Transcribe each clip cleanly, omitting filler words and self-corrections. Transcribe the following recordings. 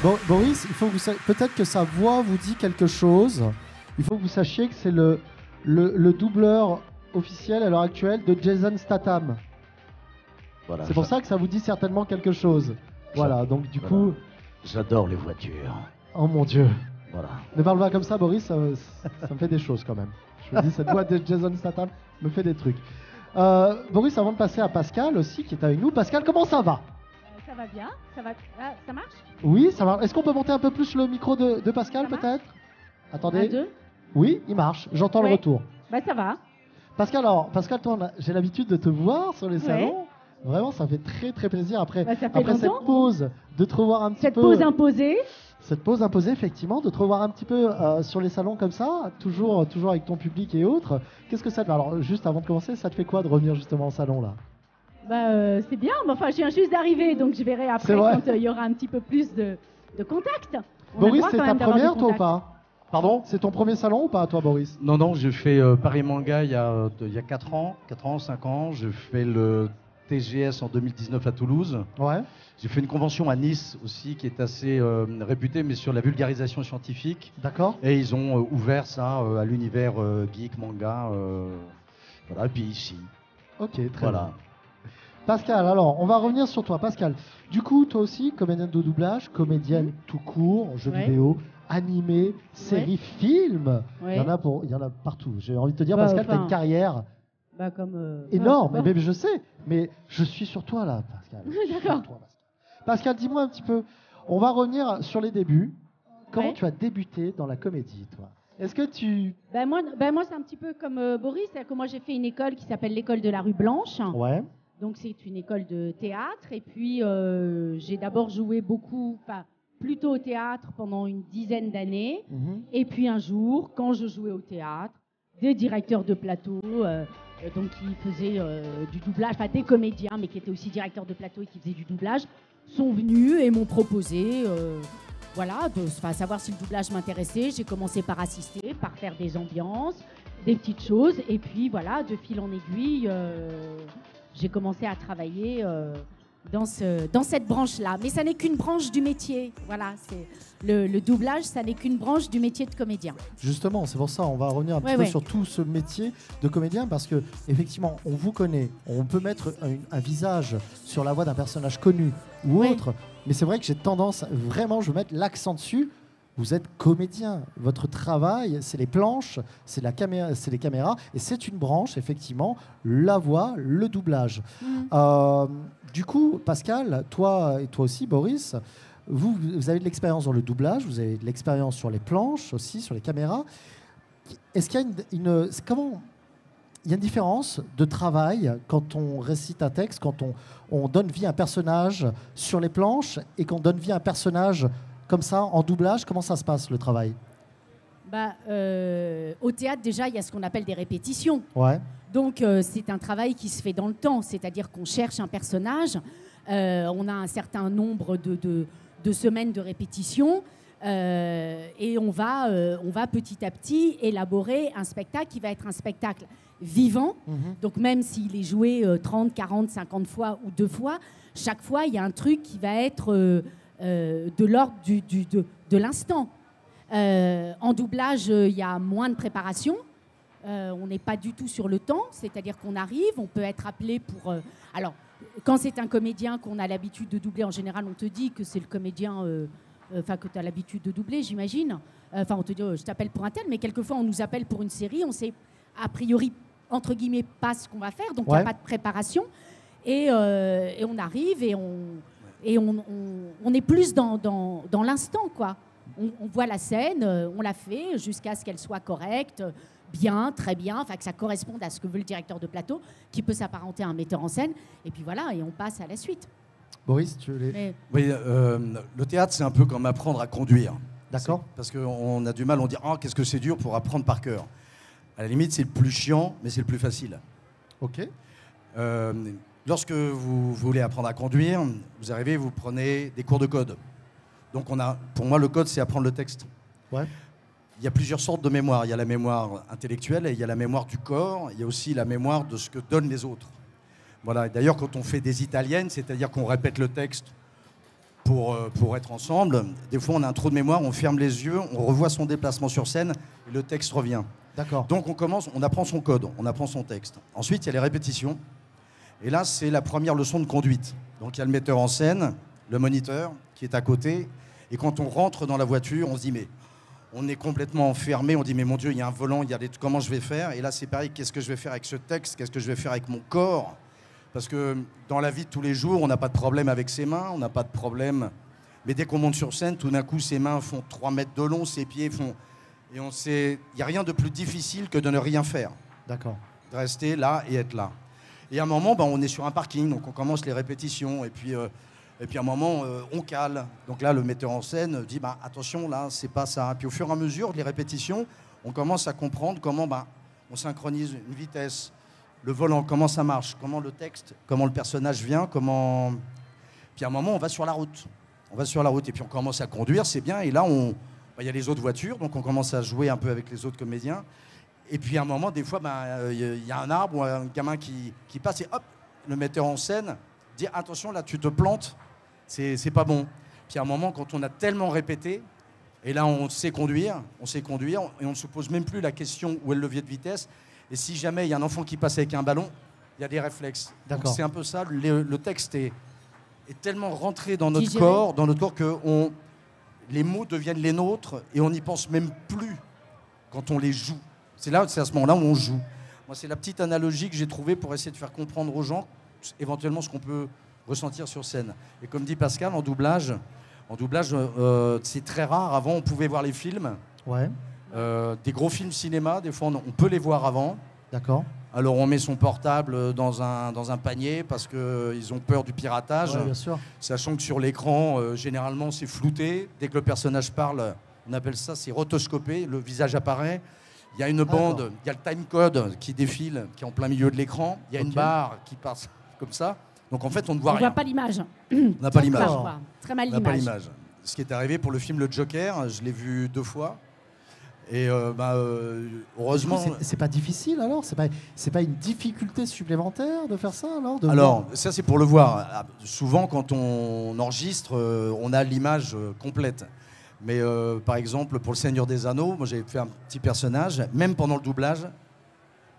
Bon, Boris, il faut que vous peut-être que sa voix vous dit quelque chose. Il faut que vous sachiez que c'est le doubleur officiel à l'heure actuelle de Jason Statham. Voilà, c'est pour ça que ça vous dit certainement quelque chose. Voilà, donc du coup... J'adore les voitures. Oh mon Dieu. Voilà. Ne parle pas comme ça, Boris, ça me fait des choses quand même. Je vous dis, cette voix de Jason Statham me fait des trucs. Boris, avant de passer à Pascal aussi, qui est avec nous. Pascal, comment ça va? Ça va bien, ça marche? Oui, ça va. Est-ce qu'on peut monter un peu plus le micro de Pascal, peut-être? Attendez. 1, 2. Oui, il marche. J'entends le retour. Bah ça va. Pascal, toi, j'ai l'habitude de te voir sur les salons. Vraiment, ça fait très très plaisir après cette pause de te revoir un petit peu. Cette pause imposée. Cette pause imposée, effectivement, de te revoir un petit peu sur les salons comme ça, toujours avec ton public et autres. Qu'est-ce que ça te fait? Alors, juste avant de commencer, ça te fait quoi de revenir justement au salon là? Bah, c'est bien, mais enfin, je viens juste d'arriver, donc je verrai après quand il y aura un petit peu plus de contact. Boris, c'est ta première, toi, ou pas? Pardon? C'est ton premier salon ou pas, toi, Boris? Non, j'ai fait Paris Manga il y a 4 ans, 5 ans. J'ai fait le TGS en 2019 à Toulouse. Ouais. J'ai fait une convention à Nice aussi qui est assez réputée, mais sur la vulgarisation scientifique. D'accord. Et ils ont ouvert ça à l'univers geek, manga. Voilà, et puis ici. Ok, très bien. Pascal, alors, on va revenir sur toi. Pascal, du coup, toi aussi, comédienne de doublage, comédienne tout court, jeux vidéo, animé, séries, films. Il y en a partout. J'ai envie de te dire, Pascal, tu as une carrière énorme. Mais je sais, mais je suis sur toi là, Pascal. D'accord. Pascal, dis-moi un petit peu. On va revenir sur les débuts. Comment tu as débuté dans la comédie, toi? Est-ce que tu... moi, c'est un petit peu comme Boris. C'est-à-dire que moi, j'ai fait une école qui s'appelle l'école de la rue Blanche. Ouais. Donc, c'est une école de théâtre. Et puis, j'ai d'abord joué plutôt au théâtre pendant une dizaine d'années. Et puis, un jour, quand je jouais au théâtre, des directeurs de plateau, donc qui faisaient du doublage, enfin des comédiens, mais qui étaient aussi directeurs de plateau et qui faisaient du doublage, sont venus et m'ont proposé... savoir si le doublage m'intéressait. J'ai commencé par assister, par faire des ambiances, des petites choses. Et puis voilà, de fil en aiguille, j'ai commencé à travailler dans cette branche-là. Mais ça n'est qu'une branche du métier. Voilà, c'est le doublage, ça n'est qu'une branche du métier de comédien. Justement, c'est pour ça, on va revenir un petit peu sur tout ce métier de comédien, parce que effectivement, on vous connaît, on peut mettre un visage sur la voix d'un personnage connu ou autre, mais c'est vrai que j'ai tendance, vraiment, je veux mettre l'accent dessus. Vous êtes comédien. Votre travail, c'est les planches, c'est les caméras, et c'est une branche, effectivement, la voix, le doublage. Du coup, Pascal, toi et toi aussi, Boris, vous avez de l'expérience dans le doublage, vous avez de l'expérience sur les planches aussi, sur les caméras. Est-ce qu'il y a il y a une différence de travail quand on récite un texte, quand on donne vie à un personnage sur les planches et qu'on donne vie à un personnage comme ça en doublage? Comment ça se passe, le travail? Au théâtre, déjà, il y a ce qu'on appelle des répétitions. Ouais. Donc, c'est un travail qui se fait dans le temps, c'est-à-dire qu'on cherche un personnage, on a un certain nombre de semaines de répétition, et on va petit à petit élaborer un spectacle qui va être un spectacle vivant. Donc, même s'il est joué 30, 40, 50 fois ou 2 fois, chaque fois, il y a un truc qui va être de l'ordre de l'instant. En doublage, il y a moins de préparation. On n'est pas du tout sur le temps, c'est-à-dire qu'on arrive, on peut être appelé pour... alors, quand c'est un comédien qu'on a l'habitude de doubler, en général, on te dit que c'est le comédien que tu as l'habitude de doubler, j'imagine. On te dit, je t'appelle pour un tel, mais quelquefois, on nous appelle pour une série, on sait a priori, entre guillemets, pas ce qu'on va faire, donc il n'y a pas de préparation. Et on arrive et on est plus dans l'instant, quoi. On voit la scène, on la fait jusqu'à ce qu'elle soit correcte, bien, très bien, que ça corresponde à ce que veut le directeur de plateau, qui peut s'apparenter à un metteur en scène. Et puis voilà, et on passe à la suite. Boris, tu veux... Oui, le théâtre, c'est un peu comme apprendre à conduire. D'accord. Parce qu'on a du mal, on dit « Ah, qu'est-ce que c'est dur pour apprendre par cœur ». À la limite, c'est le plus chiant, mais c'est le plus facile. Ok. Lorsque vous voulez apprendre à conduire, vous arrivez, vous prenez des cours de code. Donc, pour moi, le code, c'est apprendre le texte. Ouais. il y a plusieurs sortes de mémoire. Il y a la mémoire intellectuelle et il y a la mémoire du corps. Il y a aussi la mémoire de ce que donnent les autres. Voilà. D'ailleurs, quand on fait des italiennes, c'est-à-dire qu'on répète le texte pour être ensemble, des fois on a un trou de mémoire, on ferme les yeux, on revoit son déplacement sur scène et le texte revient. D'accord. Donc on apprend son code, on apprend son texte. Ensuite, il y a les répétitions. Et là, c'est la première leçon de conduite. Donc il y a le metteur en scène, le moniteur qui est à côté. Et quand on rentre dans la voiture, on se dit mais on est complètement enfermé. On dit mais mon Dieu, il y a un volant, comment je vais faire? Et là, c'est pareil, qu'est-ce que je vais faire avec ce texte? Qu'est-ce que je vais faire avec mon corps? Parce que dans la vie de tous les jours, on n'a pas de problème avec ses mains, on n'a pas de problème. Mais dès qu'on monte sur scène, tout d'un coup, ses mains font 3 mètres de long, ses pieds font... Et on sait, il n'y a rien de plus difficile que de ne rien faire. D'accord. De rester là et être là. Et à un moment, on est sur un parking, donc on commence les répétitions. Et puis à un moment, on cale. Donc là, le metteur en scène dit attention, là, c'est pas ça. Et puis au fur et à mesure des répétitions, on commence à comprendre comment on synchronise une vitesse, le volant, comment ça marche, comment le texte, comment le personnage vient, comment... Puis à un moment, on va sur la route. On va sur la route et puis on commence à conduire, c'est bien. Et là, il y a les autres voitures, donc on commence à jouer un peu avec les autres comédiens. Et puis à un moment, des fois, y a un arbre ou un gamin qui passe et hop, le metteur en scène dit attention, là, tu te plantes, c'est pas bon. Puis à un moment, quand on a tellement répété, et là, on sait conduire, et on ne se pose même plus la question où est le levier de vitesse. Et si jamais il y a un enfant qui passe avec un ballon, il y a des réflexes. Donc c'est un peu ça, le texte est tellement rentré dans notre corps que les mots deviennent les nôtres et on n'y pense même plus quand on les joue. C'est à ce moment-là où on joue. Moi, c'est la petite analogie que j'ai trouvée pour essayer de faire comprendre aux gens éventuellement ce qu'on peut ressentir sur scène. Et comme dit Pascal, en doublage, c'est très rare. Avant, on pouvait voir les films. Ouais. Des gros films cinéma, des fois, on peut les voir avant. D'accord. Alors, on met son portable dans un panier parce qu'ils ont peur du piratage. Ouais, bien sûr. Sachant que sur l'écran, généralement, c'est flouté. Dès que le personnage parle, on appelle ça, c'est rotoscopé. Le visage apparaît. Il y a une bande, il y a le timecode qui défile, qui est en plein milieu de l'écran. Il y a une barre qui passe comme ça. Donc, en fait, on ne voit rien. On ne voit pas l'image. On n'a pas l'image. Très mal l'image. On n'a pas l'image. l'image. Ce qui est arrivé pour le film Le Joker, je l'ai vu 2 fois. Et heureusement... C'est pas difficile alors? C'est pas une difficulté supplémentaire de faire ça alors? Alors, ça c'est pour le voir. Souvent quand on enregistre, on a l'image complète. Mais par exemple, pour Le Seigneur des Anneaux, moi j'avais fait un petit personnage, même pendant le doublage,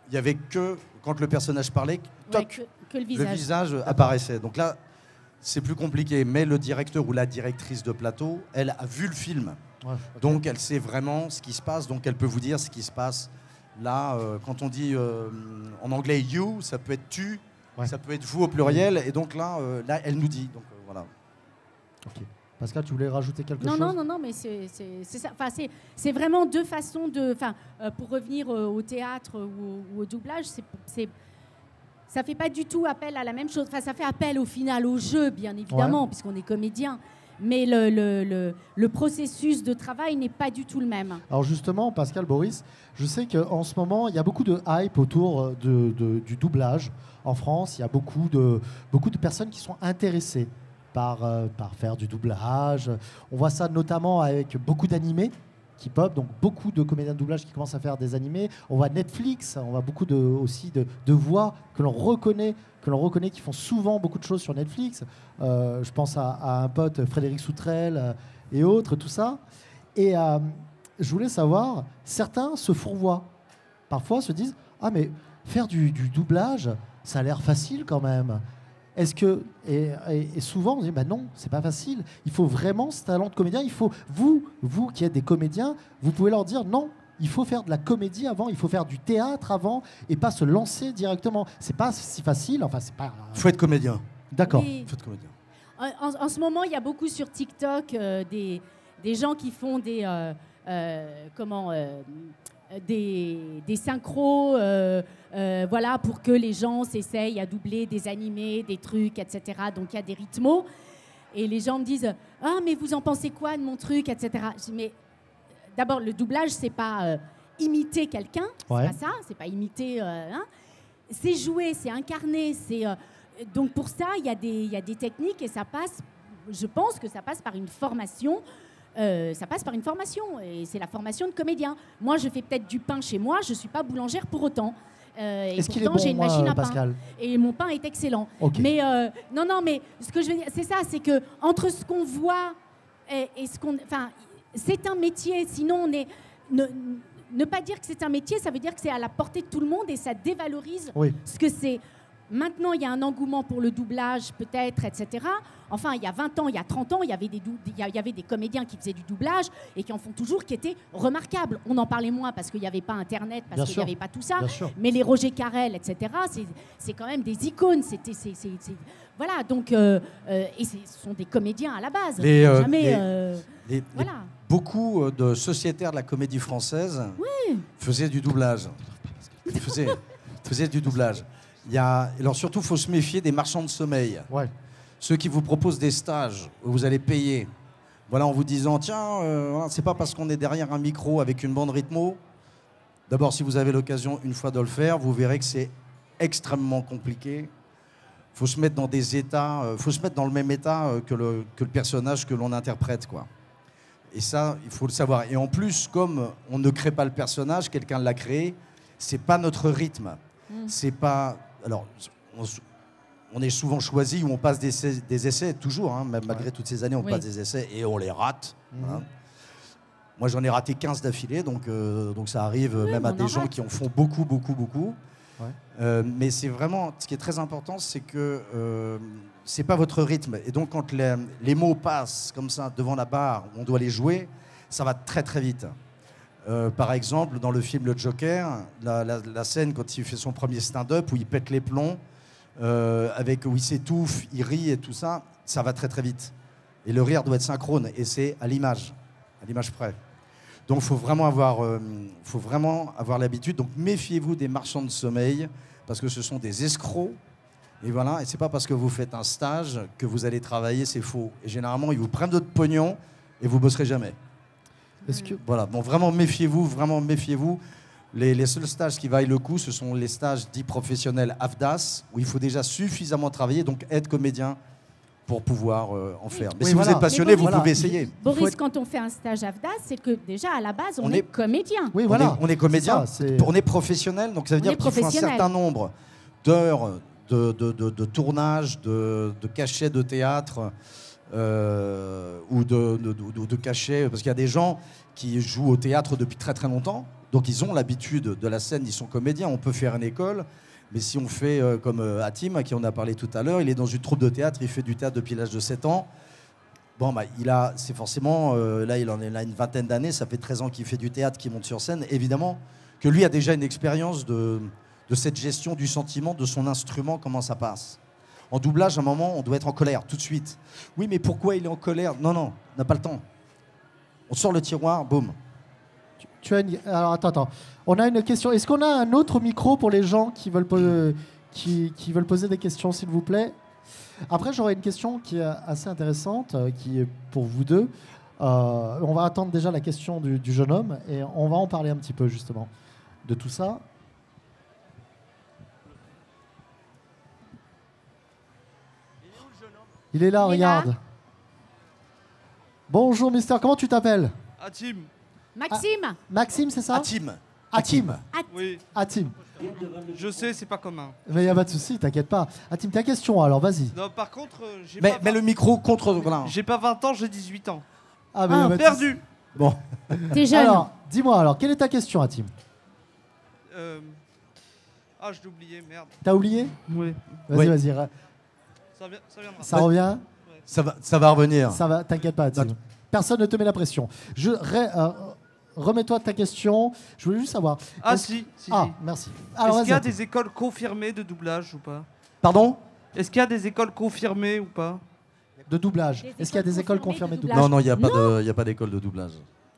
il n'y avait que, quand le personnage parlait, que le visage apparaissait. Donc là, c'est plus compliqué. Mais le directeur ou la directrice de plateau, elle a vu le film. Ouais, okay. Donc elle sait vraiment ce qui se passe, donc elle peut vous dire ce qui se passe. Là, quand on dit en anglais you, ça peut être tu, ça peut être vous au pluriel, et donc là elle nous dit. Donc voilà. Ok. Pascal, tu voulais rajouter quelque chose? Non, mais c'est ça. Enfin, c'est vraiment 2 façons de. Enfin, pour revenir au théâtre ou au doublage, ça fait pas du tout appel à la même chose. Enfin, ça fait appel au final au jeu, bien évidemment, puisqu'on est comédien. Mais le processus de travail n'est pas du tout le même. Alors justement, Pascal, Boris, je sais qu'en ce moment, il y a beaucoup de hype autour du doublage en France. Il y a beaucoup de personnes qui sont intéressées par faire du doublage. On voit ça notamment avec beaucoup d'animés qui pop, donc beaucoup de comédiens de doublage qui commencent à faire des animés. On voit Netflix, on voit beaucoup aussi de voix que l'on reconnaît, qui font souvent beaucoup de choses sur Netflix. Je pense à un pote, Frédéric Soutrel et autres, tout ça. Et je voulais savoir, certains se fourvoient. Parfois se disent « Ah, mais faire du doublage, ça a l'air facile quand même ». Est-ce que et souvent on dit bah non, c'est pas facile. Il faut vraiment ce talent de comédien. Il faut vous qui êtes des comédiens, vous pouvez leur dire non. Il faut faire de la comédie avant, il faut faire du théâtre avant et pas se lancer directement. C'est pas si facile. Enfin, c'est pas. Faut être comédien. D'accord. Oui. Faut être comédien. En ce moment, il y a beaucoup sur TikTok des gens qui font des synchros, voilà, pour que les gens s'essayent à doubler des animés, des trucs, etc. Donc il y a des rythmos. Et les gens me disent « Ah, mais vous en pensez quoi de mon truc, etc. » Je dis « Mais d'abord, le doublage, c'est pas imiter quelqu'un, c'est pas ça, c'est pas imiter... c'est jouer, c'est incarner, c'est... donc pour ça, il y a des techniques et ça passe... Je pense que ça passe par une formation ça passe par une formation, et c'est la formation de comédien. Moi, je fais peut-être du pain chez moi, je ne suis pas boulangère pour autant. Et Est-ce qu'il est pourtant, bon, j'ai une machine à pain. Pascal? Et mon pain est excellent. Ok. Mais non, mais ce que je veux dire, c'est ça, c'est que entre ce qu'on voit et ce qu'on, enfin, c'est un métier. Sinon, on est ne pas dire que c'est un métier, ça veut dire que c'est à la portée de tout le monde et ça dévalorise ce que c'est. Maintenant, il y a un engouement pour le doublage, peut-être, etc. Enfin, il y a 20 ans, il y a 30 ans, il y avait des comédiens qui faisaient du doublage et qui en font toujours, qui étaient remarquables. On en parlait moins parce qu'il n'y avait pas Internet, parce qu'il n'y avait pas tout ça. Mais les Roger Carrel, etc., c'est quand même des icônes. Voilà, donc, et ce sont des comédiens à la base. Beaucoup de sociétaires de la comédie française faisaient du doublage. Faisaient du doublage. Alors surtout, il faut se méfier des marchands de sommeil. Ouais. Ceux qui vous proposent des stages où vous allez payer. Voilà, en vous disant, tiens, c'est pas parce qu'on est derrière un micro avec une bande rythmo. D'abord, si vous avez l'occasion une fois de le faire, vous verrez que c'est extrêmement compliqué. Il faut se mettre dans des états, faut se mettre dans le même état que le personnage que l'on interprète, quoi. Et ça, il faut le savoir. Et en plus, comme on ne crée pas le personnage, quelqu'un l'a créé, c'est pas notre rythme. C'est pas... Alors, on est souvent choisi ou on passe des essais toujours, hein, même malgré toutes ces années, on passe des essais et on les rate. Voilà. Moi, j'en ai raté 15 d'affilée, donc ça arrive même à des gens qui en font beaucoup. Ouais. Mais c'est vraiment... Ce qui est très important, c'est que c'est pas votre rythme. Et donc, quand les mots passent comme ça devant la barre, on doit les jouer, ça va très très vite. Par exemple, dans le film Le Joker, la scène quand il fait son premier stand-up où il pète les plombs, où il s'étouffe, il rit et tout ça, ça va très très vite. Et le rire doit être synchrone et c'est à l'image près. Donc il faut vraiment avoir l'habitude. Donc méfiez-vous des marchands de sommeil parce que ce sont des escrocs. Et voilà, et c'est pas parce que vous faites un stage que vous allez travailler, c'est faux. Et généralement, ils vous prennent d'autres pognon et vous bosserez jamais. Voilà, bon, vraiment méfiez-vous. Les seuls stages qui valent le coup, ce sont les stages dits professionnels AFDAS, où il faut déjà suffisamment travailler, donc être comédien pour pouvoir en faire. Mais si vous êtes passionné, vous pouvez essayer. Boris, quand on fait un stage AFDAS, c'est que déjà à la base, on est comédien. Oui, voilà. On est comédien, on est professionnel, donc ça veut dire qu'il faut un certain nombre d'heures de tournage, de cachets de théâtre, ou de cachets, parce qu'il y a des gens qui jouent au théâtre depuis très très longtemps, donc ils ont l'habitude de la scène, ils sont comédiens, on peut faire une école, mais si on fait comme Hatim, à qui on a parlé tout à l'heure, il est dans une troupe de théâtre, il fait du théâtre depuis l'âge de 7 ans, bon, bah, c'est forcément, là il en est là une vingtaine d'années, ça fait 13 ans qu'il fait du théâtre, qu'il monte sur scène, évidemment que lui a déjà une expérience de cette gestion du sentiment, de son instrument, comment ça passe. En doublage, à un moment, on doit être en colère, tout de suite. Oui, mais pourquoi il est en colère? Non, on n'a pas le temps. On sort le tiroir, boum. Alors, attends. On a une question. Est-ce qu'on a un autre micro pour les gens qui veulent poser des questions, s'il vous plaît? Après, j'aurais une question qui est assez intéressante, qui est pour vous deux. On va attendre déjà la question du jeune homme et on va en parler un petit peu, justement, de tout ça. Il est là, regarde. Bonjour, mister. Comment tu t'appelles? Hatim. Maxime. Maxime, c'est ça? Hatim. Oui. Hatim. Je sais, c'est pas commun. Mais il n'y a pas de souci, t'inquiète pas. Hatim, ta question, alors, vas-y. Non, par contre, mets le micro contre... Voilà. J'ai pas 20 ans, j'ai 18 ans. Perdu. Bon. T'es jeune. Alors, dis-moi, alors, quelle est ta question, Hatim? Ah, je l'ai oublié, merde. T'as oublié? Oui. Vas-y. Ça viendra. Ça revient? Ça va revenir. Ça va, t'inquiète pas, Hatim. Personne ne te met la pression. Remets-toi de ta question. Je voulais juste savoir. Si. Merci. Est-ce qu'il y a des écoles confirmées de doublage ou pas? Pardon? Est-ce qu'il y a des écoles confirmées ou pas? De doublage. Est-ce qu'il y a des écoles confirmées de doublage? Non, il n'y a pas d'école de doublage.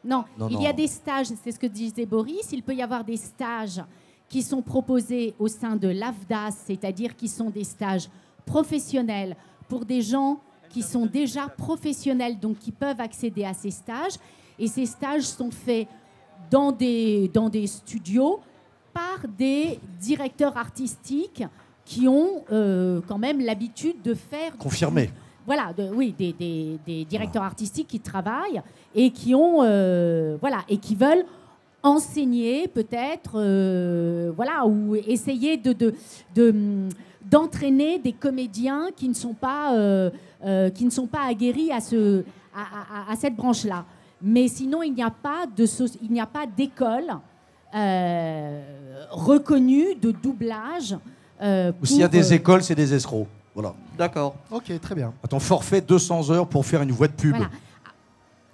Non, il y a des stages, c'est ce que disait Boris. Il peut y avoir des stages qui sont proposés au sein de l'AFDAS, c'est-à-dire qui sont des stages professionnels pour des gens qui sont déjà professionnels, donc qui peuvent accéder à ces stages. Et ces stages sont faits dans des studios par des directeurs artistiques qui ont quand même l'habitude de faire... Confirmé. voilà, oui, des directeurs artistiques qui travaillent et qui ont, voilà, et qui veulent enseigner peut-être, voilà, ou essayer d'entraîner des comédiens qui ne sont pas aguerris à cette branche-là. Mais sinon, il n'y a pas d'école reconnue de doublage. Ou s'il y a des écoles, c'est des escrocs. Voilà. D'accord. Ok, très bien. Attends, forfait 200 heures pour faire une voix de pub.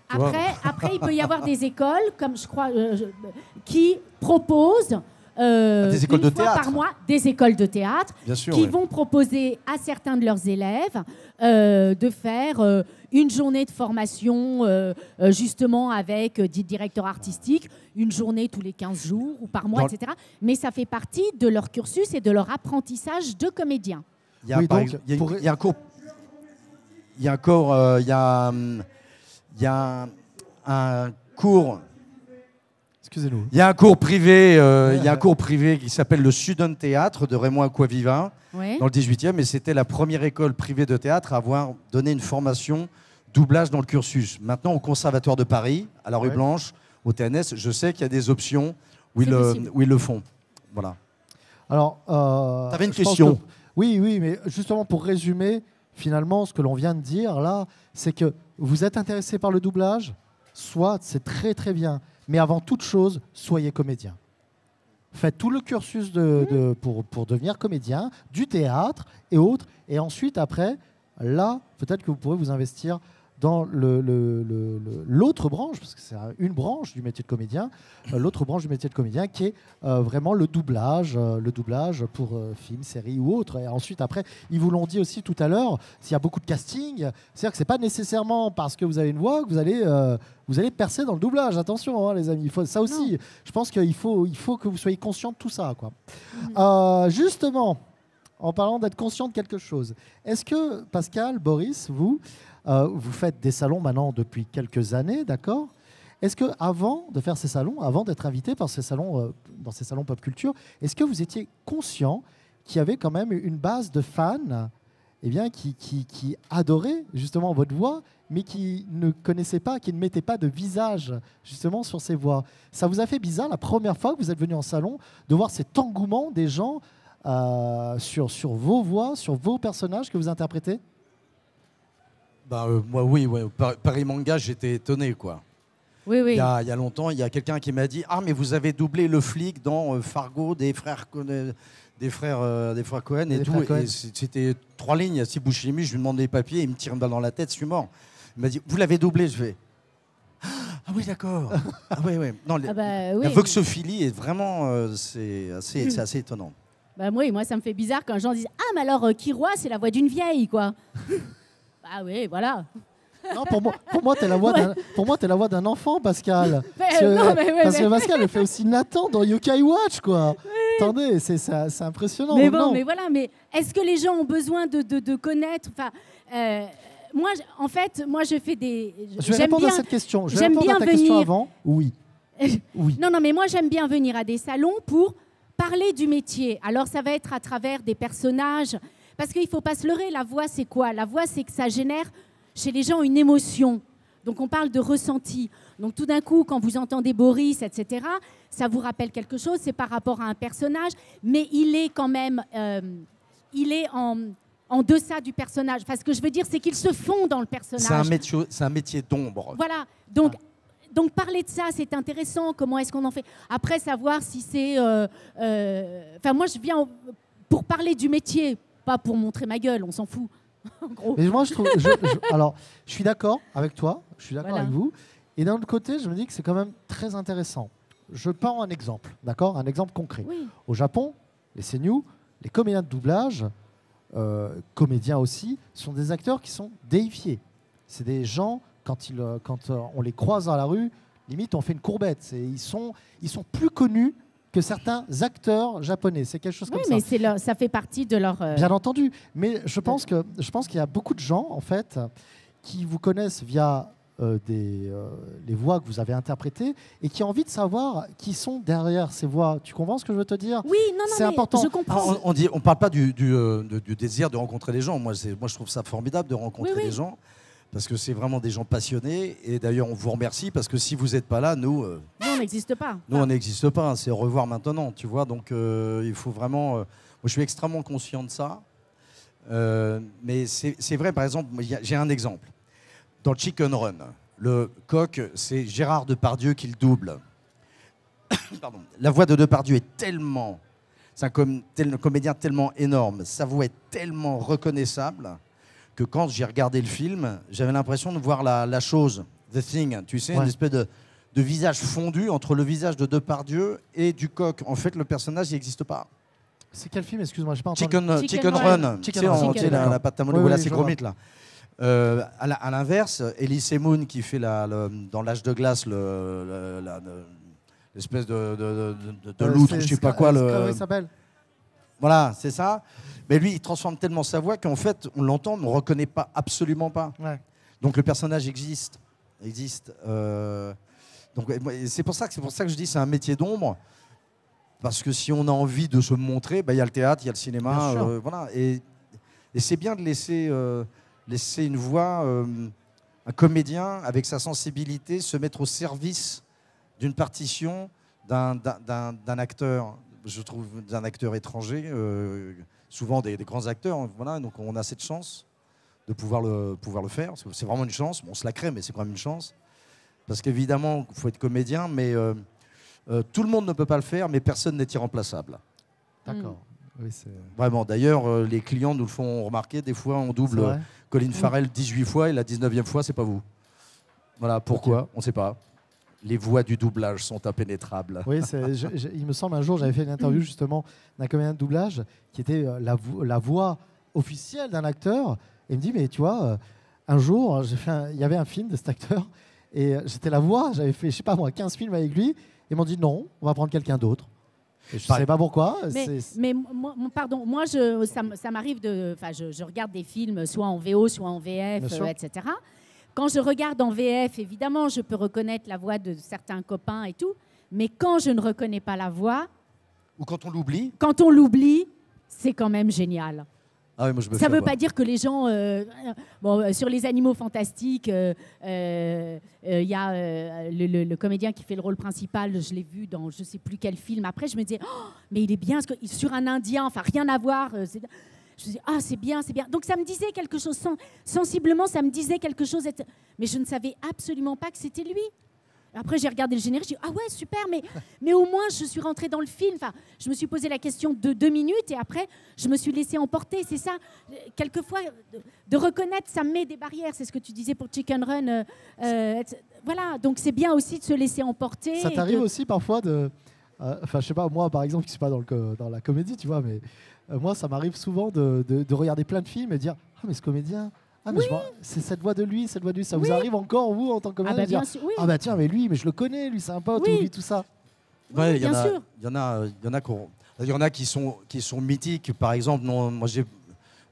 Voilà. Après, il peut y avoir des écoles, comme je crois, qui proposent des écoles une de fois théâtre. par mois des écoles de théâtre, Bien sûr, qui ouais. vont proposer à certains de leurs élèves de faire une journée de formation justement avec des directeurs artistiques, une journée tous les 15 jours ou par mois, etc. Mais ça fait partie de leur cursus et de leur apprentissage de comédien. Il y a, Oui, par donc, exemple, il y a un cours. Il y a un cours. Excusez-nous. Il y a un cours privé. Il y a un cours privé qui s'appelle le Student Théâtre de Raymond Aquaviva Ouais. dans le 18e, et c'était la première école privée de théâtre à avoir donné une formation doublage dans le cursus. Maintenant, au Conservatoire de Paris, à la rue Blanche, au TNS, je sais qu'il y a des options où ils le font. Voilà. Alors, t'avais une je pense question. Oui, mais justement pour résumer, finalement, ce que l'on vient de dire là, c'est que vous êtes intéressé par le doublage, soit c'est très très bien, mais avant toute chose, soyez comédien. Faites tout le cursus pour devenir comédien, du théâtre et autres, et ensuite après, là, peut-être que vous pourrez vous investir dans l'autre branche, parce que c'est une branche du métier de comédien, l'autre branche du métier de comédien qui est vraiment le doublage pour films, séries ou autres. Et ensuite, après, ils vous l'ont dit aussi tout à l'heure, s'il y a beaucoup de casting, c'est-à-dire que ce n'est pas nécessairement parce que vous avez une voix que vous allez percer dans le doublage. Attention, hein, les amis, ça aussi, non. Je pense qu'il faut que vous soyez conscient de tout ça, quoi. Justement, en parlant d'être conscient de quelque chose, est-ce que, Pascal, Boris, vous faites des salons maintenant depuis quelques années, d'accord? Est-ce que avant de faire ces salons, avant d'être invité par ces salons, dans ces salons pop culture, est-ce que vous étiez conscient qu'il y avait quand même une base de fans, eh bien, qui adoraient justement votre voix, mais qui ne connaissaient pas, qui ne mettaient pas de visage justement sur ces voix? Ça vous a fait bizarre la première fois que vous êtes venu en salon de voir cet engouement des gens sur vos voix, sur vos personnages que vous interprétez? Bah, moi, oui. Paris Manga, j'étais étonné, quoi. Oui. Il y a longtemps, il y a quelqu'un qui m'a dit « Ah, mais vous avez doublé le flic dans Fargo des frères Cohen et tout. » Et c'était 3 lignes, 6 bouches émues, je lui demande les papiers, il me tire une balle dans la tête, je suis mort. Il m'a dit « Vous l'avez doublé ?» Je fais « Ah oui, d'accord. » Ah oui. Non, la voxophilie est vraiment... c'est assez étonnant. Bah moi, ça me fait bizarre quand les gens disent « Ah, mais alors, Kiroy, c'est la voix d'une vieille, quoi. » Ah oui, voilà. Non, pour moi, t'es la voix d'un enfant, Pascal. Parce que Pascal, elle fait aussi Nathan dans Yokai Watch, quoi. Oui. Attendez, c'est impressionnant. Mais bon, mais voilà. Mais est-ce que les gens ont besoin de connaître? Enfin, moi, en fait, je fais des. Je vais répondre à cette question. Je vais répondre à ta question avant. Oui. Non, mais moi, j'aime bien venir à des salons pour parler du métier. Alors, ça va être à travers des personnages. Parce qu'il ne faut pas se leurrer, la voix, c'est quoi? La voix, c'est que ça génère chez les gens une émotion. Donc, on parle de ressenti. Donc, tout d'un coup, quand vous entendez Boris, etc., ça vous rappelle quelque chose, c'est par rapport à un personnage, mais il est quand même... il est en deçà du personnage. Enfin, ce que je veux dire, c'est qu'ils se font dans le personnage. C'est un métier d'ombre. Voilà. Donc, parler de ça, c'est intéressant. Comment est-ce qu'on en fait? Après, savoir si c'est... Enfin, moi, je viens pour parler du métier, pas pour montrer ma gueule, on s'en fout. En gros. Mais moi, je trouve... alors, je suis d'accord avec toi, je suis d'accord avec vous. Et d'un autre côté, je me dis que c'est quand même très intéressant. Je prends un exemple, d'accord? Un exemple concret. Oui. Au Japon, les seiyū, les comédiens de doublage, comédiens aussi, sont des acteurs qui sont déifiés. C'est des gens, quand on les croise dans la rue, limite, on fait une courbette. Ils sont plus connus que certains acteurs japonais. C'est quelque chose comme ça. Oui, mais ça fait partie de leur... Bien entendu. Mais je pense qu'il y a beaucoup de gens, en fait, qui vous connaissent via les voix que vous avez interprétées et qui a envie de savoir qui sont derrière ces voix. Tu comprends ce que je veux te dire? Oui, non, c'est important. Je comprends. On parle pas du désir de rencontrer les gens. Moi, je trouve ça formidable de rencontrer les gens parce que c'est vraiment des gens passionnés. Et d'ailleurs, on vous remercie parce que si vous n'êtes pas là, nous on n'existe pas. Nous, on n'existe pas. C'est au revoir maintenant, tu vois. Donc, il faut vraiment... moi, je suis extrêmement conscient de ça. Mais c'est vrai, par exemple, j'ai un exemple. Dans Chicken Run, le coq, c'est Gérard Depardieu qui le double. Pardon. La voix de Depardieu est tellement... C'est un comédien tellement énorme. Sa voix est tellement reconnaissable que quand j'ai regardé le film, j'avais l'impression de voir la chose, The Thing, tu sais, une espèce de visage fondu entre le visage de Depardieu et du coq. En fait, le personnage n'existe pas. C'est quel film? Excuse-moi, je n'ai pas Chicken entendu. Run. Tu sais, la pâte à modeler, voilà, c'est Gromit, là. À l'inverse, Elise Moon qui fait dans l'âge de glace l'espèce de loutre, je sais pas quoi. Comment il s'appelle? Voilà, c'est ça. Mais lui, il transforme tellement sa voix qu'en fait, on l'entend, mais on ne reconnaît pas, absolument pas. Ouais. Donc le personnage existe. Donc c'est pour ça que je dis c'est un métier d'ombre. Parce que si on a envie de se montrer, il y a le théâtre, il y a le cinéma, voilà. Et c'est bien de laisser une voix, un comédien avec sa sensibilité se mettre au service d'une partition d'un acteur, je trouve, d'un acteur étranger, souvent des grands acteurs. Voilà, donc on a cette chance de pouvoir le faire. C'est vraiment une chance. Bon, on se la crée, mais c'est quand même une chance. Parce qu'évidemment, il faut être comédien, mais tout le monde ne peut pas le faire, mais personne n'est irremplaçable. D'accord. Oui, vraiment. D'ailleurs, les clients nous le font remarquer. Des fois, on double Colin Farrell 18 fois et la 19e fois, c'est pas vous. Voilà. Pourquoi? On ne sait pas. Les voix du doublage sont impénétrables. Oui, il me semble un jour, j'avais fait une interview justement d'un comédien de doublage qui était la voix officielle d'un acteur. Et il me dit, mais tu vois, un jour, il y avait un film de cet acteur et j'étais la voix, j'avais fait, je sais pas moi, 15 films avec lui. Ils m'ont dit non, on va prendre quelqu'un d'autre. Je ne sais pas pourquoi. Mais pardon, moi, ça m'arrive je regarde des films soit en VO, soit en VF, etc. Quand je regarde en VF, évidemment, je peux reconnaître la voix de certains copains et tout. Mais quand je ne reconnais pas la voix... Ou quand on l'oublie. Quand on l'oublie, c'est quand même génial. Ah oui, moi, ça ne veut pas dire que les gens... sur les animaux fantastiques, il y a le comédien qui fait le rôle principal, je l'ai vu dans je ne sais plus quel film. Après, je me disais, oh, mais il est bien, sur un Indien, enfin, rien à voir. Je me disais, ah, c'est bien, c'est bien. Donc, ça me disait quelque chose, sensiblement, ça me disait quelque chose. Mais je ne savais absolument pas que c'était lui. Après, j'ai regardé le générique, j'ai dit, ah ouais, super, mais au moins, je suis rentrée dans le film. Enfin, je me suis posé la question de 2 minutes et après, je me suis laissée emporter. C'est ça, quelquefois, de reconnaître, ça met des barrières. C'est ce que tu disais pour Chicken Run. Voilà, donc c'est bien aussi de se laisser emporter. Ça t'arrive aussi parfois de... Enfin, je sais pas, moi, par exemple, qui ne suis pas dans la comédie, tu vois, mais moi, ça m'arrive souvent de regarder plein de films et de dire, ah, mais ce comédien... Ah, mais c'est cette voix de lui, cette voix de lui. Ça vous arrive encore, vous, en tant que comédien, de dire ah bah tiens, mais lui, mais je le connais, lui, c'est un pote, ou lui, tout ça. Ouais, il y en a qui sont mythiques. Par exemple, moi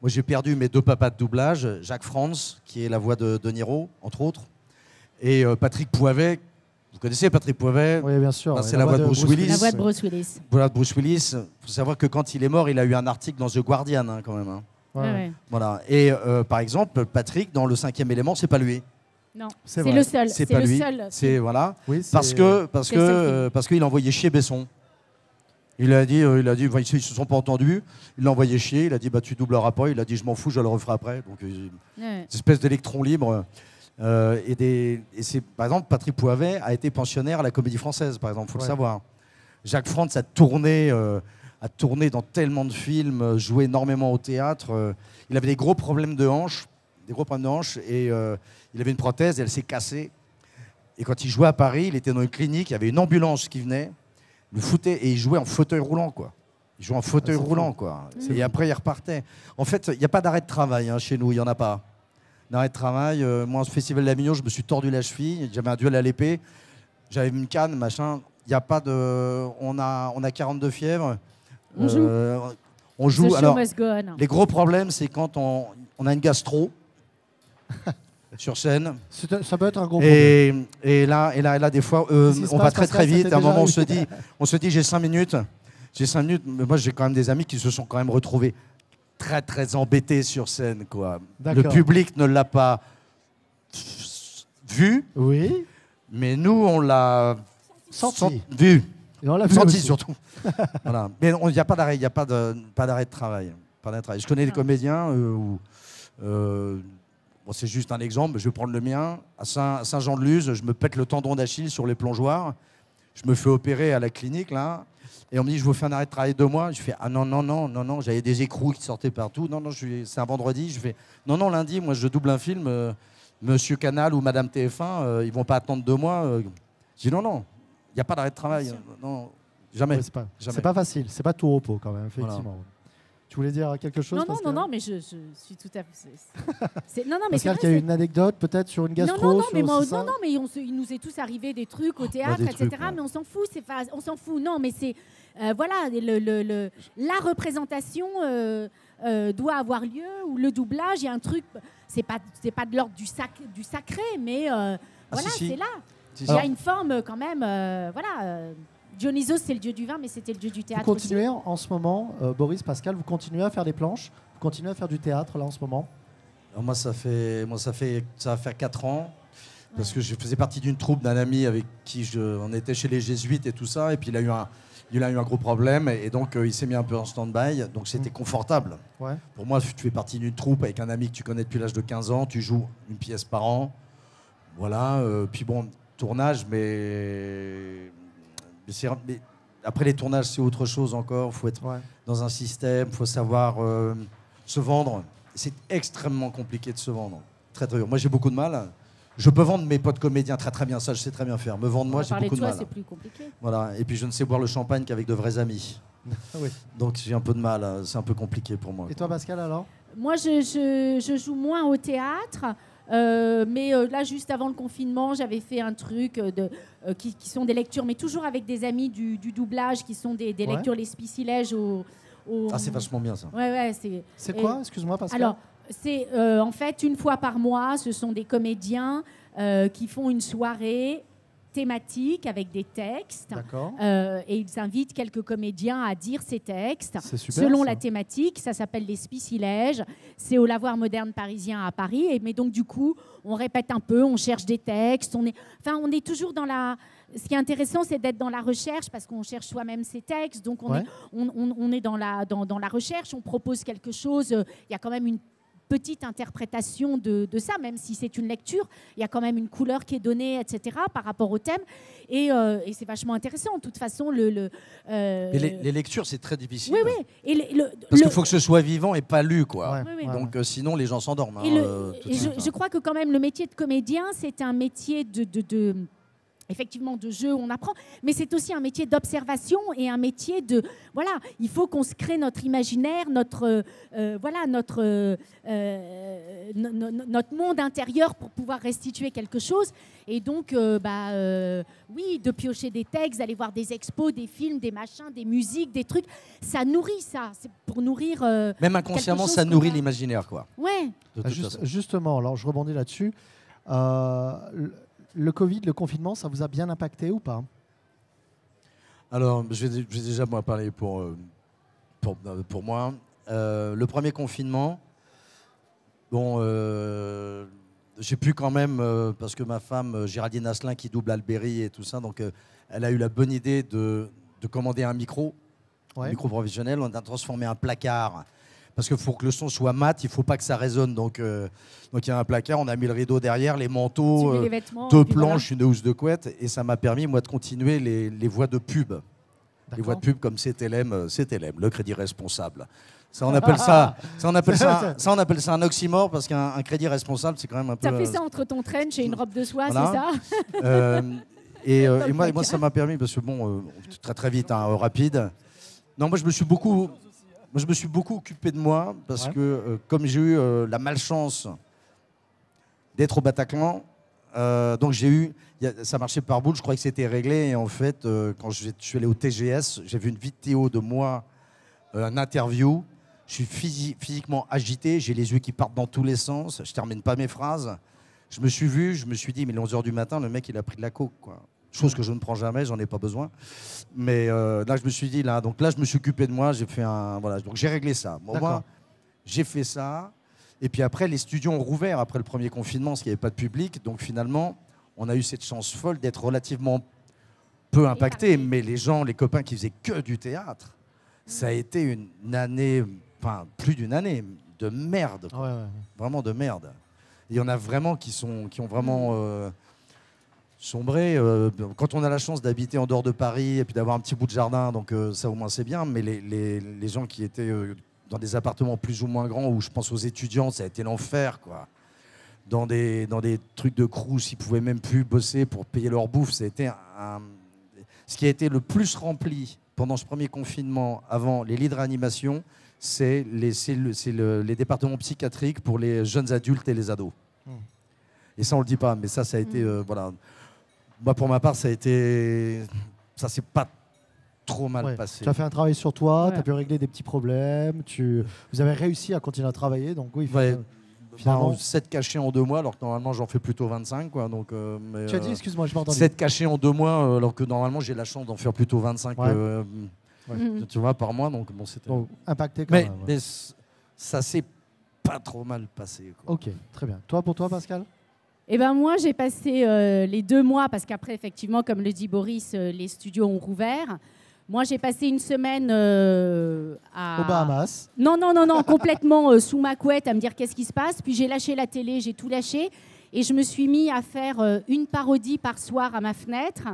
j'ai perdu mes 2 papas de doublage, Jacques Franz, qui est la voix de Niro, entre autres, et Patrick Poivet. Vous connaissez Patrick Poivet? Oui, bien sûr. C'est la voix de Bruce Willis. La voix de Bruce Willis. Voilà, de Bruce Willis. Il faut savoir que quand il est mort, il a eu un article dans The Guardian, quand même. Voilà. Et par exemple, Patrick, dans Le 5e élément, c'est pas lui. Non, c'est le seul. C'est pas lui. C'est voilà. Oui, parce qu'il a envoyé chier Besson. Il a dit, ils se sont pas entendus. Il l'a envoyé chier. Il a dit, bah tu doubleras pas. Il a dit, je m'en fous, je le referai après. Donc, une espèce d'électron libre. Et c'est par exemple, Patrick Poivet a été pensionnaire à la Comédie Française, par exemple, faut le savoir. Jacques Franz a tourné dans tellement de films, joué énormément au théâtre. Il avait des gros problèmes de hanche, et il avait une prothèse et elle s'est cassée. Et quand il jouait à Paris, il était dans une clinique, il y avait une ambulance qui venait, le foutait et il jouait en fauteuil roulant, quoi. Il jouait en fauteuil roulant, quoi. Et après, il repartait. En fait, il n'y a pas d'arrêt de travail chez nous, il n'y en a pas. D'arrêt de travail. Moi, au Festival d'Avignon, je me suis tordu la cheville, j'avais un duel à l'épée, j'avais une canne, machin. Il n'y a pas de... On a 42 fièvres. On joue. Alors, les gros problèmes, c'est quand on a une gastro. sur scène. Ça peut être un gros problème. Et là, des fois, on va très vite. À un moment, on se dit, j'ai 5 minutes. J'ai 5 minutes. Mais moi, j'ai quand même des amis qui se sont quand même retrouvés très embêtés sur scène, quoi. Le public ne l'a pas vu. Oui. Mais nous, on l'a vu. Et on l'a vu senti aussi. surtout. Voilà. Mais il n'y a pas d'arrêt, il n'y a pas d'arrêt de travail. Je connais des comédiens où c'est juste un exemple, je vais prendre le mien. À Saint-Jean-de-Luz, je me pète le tendon d'Achille sur les plongeoires. Je me fais opérer à la clinique, là. Et on me dit, je vous fais un arrêt de travail 2 mois. Je fais, ah non. J'avais des écrous qui sortaient partout. Non, c'est un vendredi. Je fais, non, lundi, moi, je double un film. Monsieur Canal ou Madame TF1, ils vont pas attendre 2 mois. Je dis, non. Il n'y a pas d'arrêt de travail. Non, jamais. Ouais, c'est pas facile. C'est pas tout repos, quand même, effectivement. Voilà. Tu voulais dire quelque chose? Non, mais je suis tout à fait. Non, mais Pascal, il y a une anecdote peut-être sur une gastro? Non, mais il nous est tous arrivé des trucs au théâtre, etc. Mais on s'en fout. On s'en fout. Non, mais c'est voilà, la représentation doit avoir lieu, ou le doublage. Il y a un truc. C'est pas de l'ordre du sacré, mais voilà, c'est là. Il y a une forme quand même. Voilà. Dionysos, c'est le dieu du vin, mais c'était le dieu du théâtre. Vous continuez aussi. en ce moment, Boris, Pascal, vous continuez à faire des planches, vous continuez à faire du théâtre là en ce moment? Alors ça va faire 4 ans, parce que je faisais partie d'une troupe d'un ami avec qui on était chez les Jésuites et tout ça, et puis il a eu un gros problème, et donc il s'est mis un peu en stand-by, donc c'était confortable. Ouais. Pour moi, tu fais partie d'une troupe avec un ami que tu connais depuis l'âge de 15 ans, tu joues une pièce par an, voilà, puis bon, tournage, mais après les tournages, c'est autre chose encore. Il faut être dans un système, il faut savoir se vendre. C'est extrêmement compliqué de se vendre. Très dur. Moi, j'ai beaucoup de mal. Je peux vendre mes potes comédiens très bien, ça je sais très bien faire. Me vendre moi, j'ai beaucoup de mal. C'est plus compliqué. Voilà. Et puis je ne sais boire le champagne qu'avec de vrais amis. Oui. Donc j'ai un peu de mal. C'est un peu compliqué pour moi. Et toi, Pascal, alors? Moi, je joue moins au théâtre. Mais là, juste avant le confinement, j'avais fait un truc qui sont des lectures, mais toujours avec des amis du doublage, qui sont des lectures Les Spicilèges Ah, c'est vachement bien ça. Ouais, c'est quoi? Excuse-moi, Pascal. Alors, c'est en fait 1 fois par mois, ce sont des comédiens qui font une soirée thématique avec des textes. Et ils invitent quelques comédiens à dire ces textes selon la thématique. Ça s'appelle les Spicilèges. C'est au Lavoir moderne parisien à Paris. Mais donc du coup, on répète un peu, on cherche des textes. On est toujours dans la... Ce qui est intéressant, c'est d'être dans la recherche parce qu'on cherche soi-même ses textes. Donc on est dans la recherche, on propose quelque chose. Il y a quand même une petite interprétation de ça, même si c'est une lecture, il y a quand même une couleur qui est donnée, etc., par rapport au thème, et c'est vachement intéressant. De toute façon, Mais les lectures, c'est très difficile. Oui. Parce qu'il faut que ce soit vivant et pas lu, quoi. Oui. Donc sinon, les gens s'endorment. Je crois que quand même, le métier de comédien, c'est un métier effectivement de jeu, on apprend, mais c'est aussi un métier d'observation et un métier de... Voilà, il faut qu'on se crée notre imaginaire, notre monde intérieur pour pouvoir restituer quelque chose. Et donc, oui, de piocher des textes, aller voir des expos, des films, des machins, des musiques, des trucs, ça nourrit ça. C'est pour nourrir... Même inconsciemment, ça nourrit l'imaginaire, quoi. Ouais. Justement, alors je rebondis là-dessus. Le Covid, le confinement, ça vous a bien impacté ou pas? Alors, je vais déjà parler pour moi. Le premier confinement, bon, j'ai pu quand même, parce que ma femme, Géraldine Asselin, qui double Albéry et tout ça, donc elle a eu la bonne idée de commander un micro professionnel. On a transformé un placard. Parce qu'il faut que le son soit mat, il ne faut pas que ça résonne. Donc il y a un placard, on a mis le rideau derrière, les manteaux, 2 planches, une housse de couette. Et ça m'a permis, moi, de continuer les voix de pub. Les voix de pub comme CTLM, le crédit responsable. Ça, on appelle ça un oxymore, parce qu'un crédit responsable, c'est quand même un peu... Tu as fait ça entre ton trench et une robe de soie, voilà. C'est ça et moi, ça m'a permis, parce que bon, très vite, rapide. Non, moi, je me suis beaucoup occupé de moi parce que comme j'ai eu la malchance d'être au Bataclan, donc ça marchait par bout, je croyais que c'était réglé. Et en fait, quand je suis allé au TGS, j'ai vu une vidéo de moi, une interview. Je suis physiquement agité, j'ai les yeux qui partent dans tous les sens, je termine pas mes phrases. Je me suis vu, je me suis dit, mais il est 11h du matin, le mec, il a pris de la coke, quoi. Chose que je ne prends jamais, j'en ai pas besoin. Mais là, je me suis dit, donc là, je me suis occupé de moi, j'ai fait voilà, donc j'ai réglé ça. Bon, moi, j'ai fait ça. Et puis après, les studios ont rouvert après le premier confinement, parce qu'il n'y avait pas de public. Donc finalement, on a eu cette chance folle d'être relativement peu impactés. Mais les gens, les copains qui faisaient que du théâtre, ça a été une année, enfin plus d'une année, de merde. Vraiment de merde. Il y en a vraiment qui ont vraiment sombré. Quand on a la chance d'habiter en dehors de Paris et puis d'avoir un petit bout de jardin, donc ça au moins c'est bien. Mais les gens qui étaient dans des appartements plus ou moins grands, où je pense aux étudiants, ça a été l'enfer, quoi. Dans des trucs de crous, ils pouvaient même plus bosser pour payer leur bouffe. Ça a été ce qui a été le plus rempli pendant ce premier confinement, avant les lits de réanimation, c'est les départements psychiatriques pour les jeunes adultes et les ados. Et ça, on le dit pas, mais ça a été... voilà. Moi, pour ma part, ça s'est pas trop mal passé. Tu as fait un travail sur toi, tu as pu régler des petits problèmes, vous avez réussi à continuer à travailler, donc oui, finalement... 7 cachets en 2 mois, alors que normalement, j'en fais plutôt 25. Quoi, donc, tu as dit, excuse-moi, je m'ai entendu. 7 cachets en 2 mois, alors que normalement, j'ai la chance d'en faire plutôt 25 tu vois, par mois. Donc, bon, c'était... Bon, impacté quand même. Mais ça s'est pas trop mal passé. Quoi. Ok, très bien. Pour toi, Pascal ? Eh ben moi, j'ai passé les 2 mois, parce qu'après, effectivement, comme le dit Boris, les studios ont rouvert. Moi, j'ai passé une semaine aux Bahamas. Non, complètement sous ma couette à me dire qu'est-ce qui se passe. Puis j'ai lâché la télé, j'ai tout lâché. Et je me suis mis à faire une parodie par soir à ma fenêtre.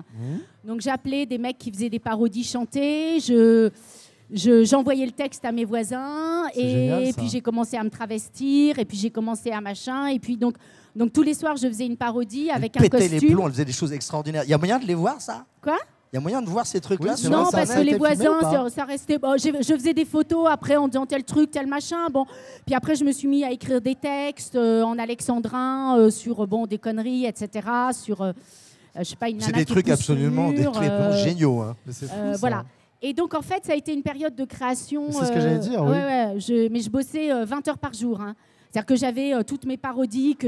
Donc j'appelais des mecs qui faisaient des parodies chantées. J'envoyais le texte à mes voisins. Et puis j'ai commencé à me travestir. Et puis j'ai commencé à machin. Et puis donc tous les soirs, je faisais une parodie avec un costume. Les plombs, elle faisait des choses extraordinaires. Il y a moyen de les voir, ça ? Quoi ? Il y a moyen de voir ces trucs-là? Non, parce que les voisins, ça restait... Bon, je faisais des photos après en disant tel truc, tel machin. Bon. Puis après, je me suis mis à écrire des textes en alexandrin sur des conneries, etc. Sur, je sais pas, une nana c'est des trucs absolument, des trucs géniaux. Hein. Mais c'est fou, voilà. Et donc, en fait, ça a été une période de création... C'est ce que j'allais dire, oui. Mais je bossais 20 heures par jour. Hein. C'est-à-dire que j'avais toutes mes parodies que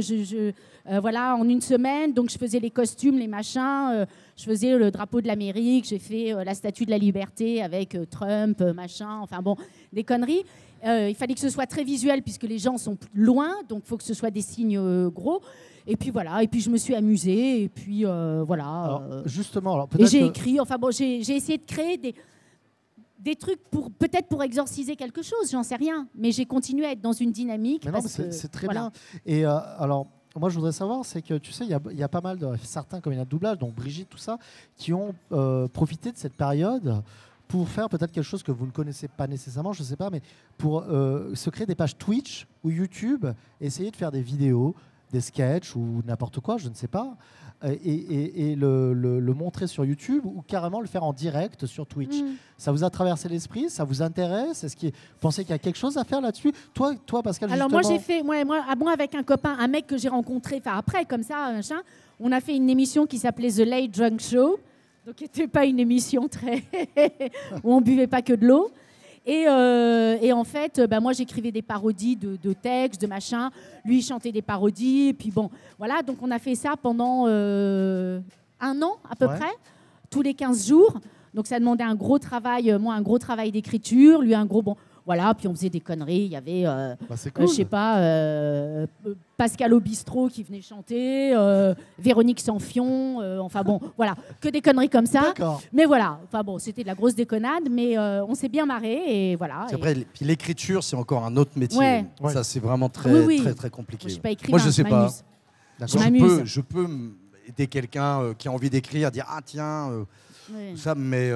voilà, en une semaine. Donc, je faisais les costumes, les machins. Je faisais le drapeau de l'Amérique. J'ai fait la statue de la liberté avec Trump, machin. Enfin bon, des conneries. Il fallait que ce soit très visuel puisque les gens sont loin. Donc, il faut que ce soit des signes gros. Et puis voilà. Et puis, je me suis amusée. Et puis voilà. Alors, justement, et j'ai écrit. Enfin bon, j'ai essayé de créer des trucs peut-être pour exorciser quelque chose, j'en sais rien. Mais j'ai continué à être dans une dynamique. Mais non, c'est très bien. Et alors, moi, je voudrais savoir, c'est que tu sais, il y a pas mal de certains comédiens de doublage, donc Brigitte, tout ça, qui ont profité de cette période pour faire peut-être quelque chose que vous ne connaissez pas nécessairement, je ne sais pas, mais pour se créer des pages Twitch ou YouTube, essayer de faire des vidéos, des sketchs ou n'importe quoi, je ne sais pas, et le montrer sur YouTube ou carrément le faire en direct sur Twitch. Ça vous a traversé l'esprit? Ça vous intéresse? Est-ce que vous pensez qu'il y a quelque chose à faire là-dessus? Toi, Pascal, alors justement... moi, j'ai fait, moi avec un copain, un mec que j'ai rencontré, enfin après, comme ça, machin, on a fait une émission qui s'appelait The Late Drunk Show, donc qui n'était pas une émission très... où on buvait pas que de l'eau. Et en fait, moi, j'écrivais des parodies de textes, de machin. Lui, il chantait des parodies. Et puis bon, voilà. Donc, on a fait ça pendant 1 an, à peu près, tous les 15 jours. Donc, ça demandait un gros travail, moi, un gros travail d'écriture. Lui, un gros... Bon, voilà. Puis, on faisait des conneries. Il y avait, cool. je sais pas, Pascal au bistrot qui venait chanter, Véronique Sanfion. Enfin, bon, voilà. Que des conneries comme ça. D'accord. Mais voilà. Enfin, bon, c'était de la grosse déconnade. Mais on s'est bien marré. Et voilà. C'est vrai. Puis l'écriture, c'est encore un autre métier. Ouais. Ça, c'est vraiment très, très compliqué. Moi, je suis pas écrivain, moi, je sais pas. Je m'amuse. Je peux aider quelqu'un qui a envie d'écrire, dire ah tiens, ça, mais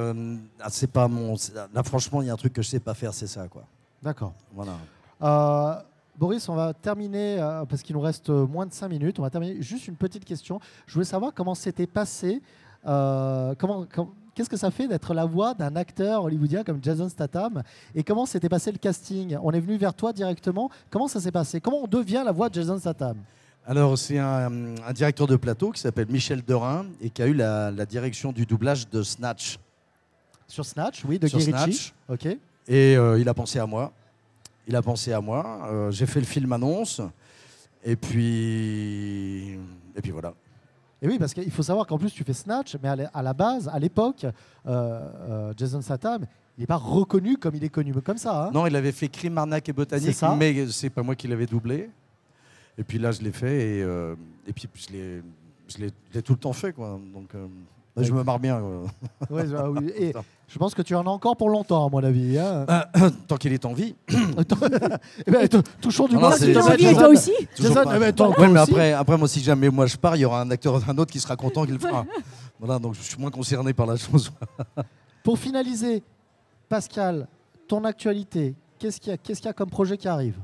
c'est pas mon. Là, franchement, il y a un truc que je sais pas faire, c'est ça, quoi. D'accord. Voilà. Boris, on va terminer, parce qu'il nous reste moins de 5 minutes, on va terminer juste une petite question. Je voulais savoir comment s'était passé, qu'est-ce que ça fait d'être la voix d'un acteur hollywoodien comme Jason Statham, et comment s'était passé le casting? On est venu vers toi directement, comment ça s'est passé? Comment on devient la voix de Jason Statham? Alors, c'est un directeur de plateau qui s'appelle Michel Derain et qui a eu la direction du doublage de Snatch. Sur Snatch, oui, de sur Guy Ritchie. Snatch. Ok. Et il a pensé à moi. J'ai fait le film annonce. Et puis voilà. Et oui, parce qu'il faut savoir qu'en plus tu fais Snatch, mais à la base, à l'époque, Jason Statham, il n'est pas reconnu comme il est connu comme ça. Hein. Non, il avait fait Crime, Arnaque et Botanique, mais c'est pas moi qui l'avais doublé. Et puis là, je l'ai fait et puis je l'ai tout le temps fait, quoi. Donc je me marre bien. Ouais, oui. Et je pense que tu en as encore pour longtemps, à mon avis. Hein. Tant qu'il est en vie. Eh ben, touchons du bois. Tu as envie, et toi aussi Jason, ouais, mais après, moi, si jamais moi je pars, il y aura un acteur, un autre qui sera content qu'il le fera. Voilà, donc je suis moins concerné par la chose. Pour finaliser, Pascal, ton actualité, qu'est-ce qu'il y a comme projet qui arrive?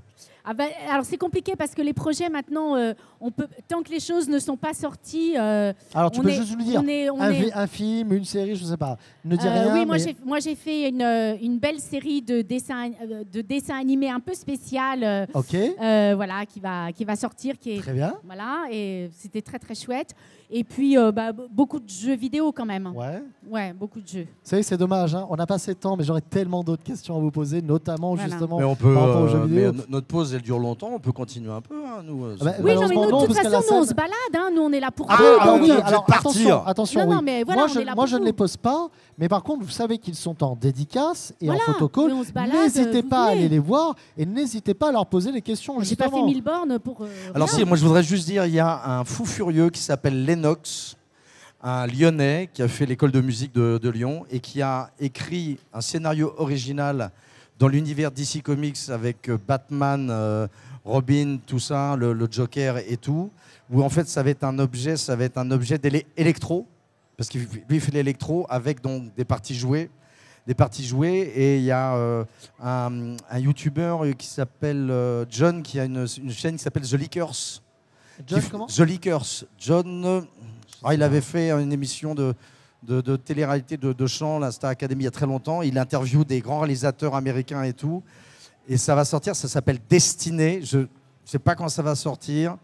Alors c'est compliqué parce que les projets maintenant, tant que les choses ne sont pas sorties. Alors tu peux juste nous dire un film, une série, je ne sais pas. Ne dis rien. Oui, moi j'ai fait une belle série de dessins animés un peu spécial. Ok. Voilà, qui va sortir, très bien. Voilà, et c'était très très chouette. Et puis beaucoup de jeux vidéo quand même. Ouais, beaucoup de jeux. Vous savez, c'est dommage, hein, on n'a pas assez de temps, mais j'aurais tellement d'autres questions à vous poser, notamment justement mais on peut, par rapport aux jeux vidéo. Mais notre pause, elle dure longtemps, on peut continuer un peu, hein, nous. Oui, non, mais nous, de toute façon, nous, on se balade, hein, nous, on est là pour oui, alors attention, non, oui. mais voilà, moi, je ne les pose pas, mais par contre, vous savez qu'ils sont en dédicace et en photocall. N'hésitez pas à aller les voir et n'hésitez pas à leur poser des questions. J'ai pas fait 1000 bornes pour. Alors si, moi je voudrais juste dire, il y a un fou furieux qui s'appelle Lennox, un Lyonnais qui a fait l'école de musique de Lyon et qui a écrit un scénario original dans l'univers DC Comics avec Batman, Robin, tout ça, le Joker et tout, où en fait ça va être un objet d'électro, parce qu'il lui fait l'électro avec donc des parties jouées. Et il y a un YouTuber qui s'appelle John, qui a une chaîne qui s'appelle The Leakers. John, comment ? The Leakers. John, il avait fait une émission de télé-réalité de chant, la Star Academy, il y a très longtemps. Il interviewe des grands réalisateurs américains et tout. Et ça va sortir, ça s'appelle Destiné. Je ne sais pas quand ça va sortir,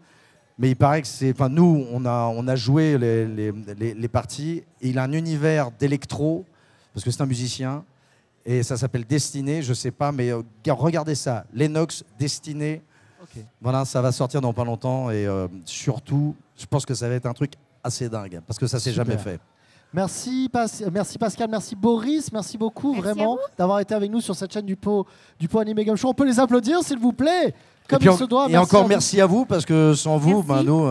mais il paraît que c'est... Enfin, nous, on a joué les parties. Et il a un univers d'électro, parce que c'est un musicien. Et ça s'appelle Destiné, je ne sais pas, mais regardez ça. Lennox, Destiné. Okay. Voilà, ça va sortir dans pas longtemps. Et surtout, je pense que ça va être un truc assez dingue, parce que ça ne s'est jamais fait. Merci Pascal, merci Boris, merci beaucoup vraiment d'avoir été avec nous sur cette chaîne du Pau Animé Game Show. On peut les applaudir s'il vous plaît, comme il se doit. Et encore merci à vous, parce que sans vous, nous...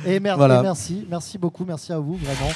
Et merci beaucoup, merci à vous vraiment.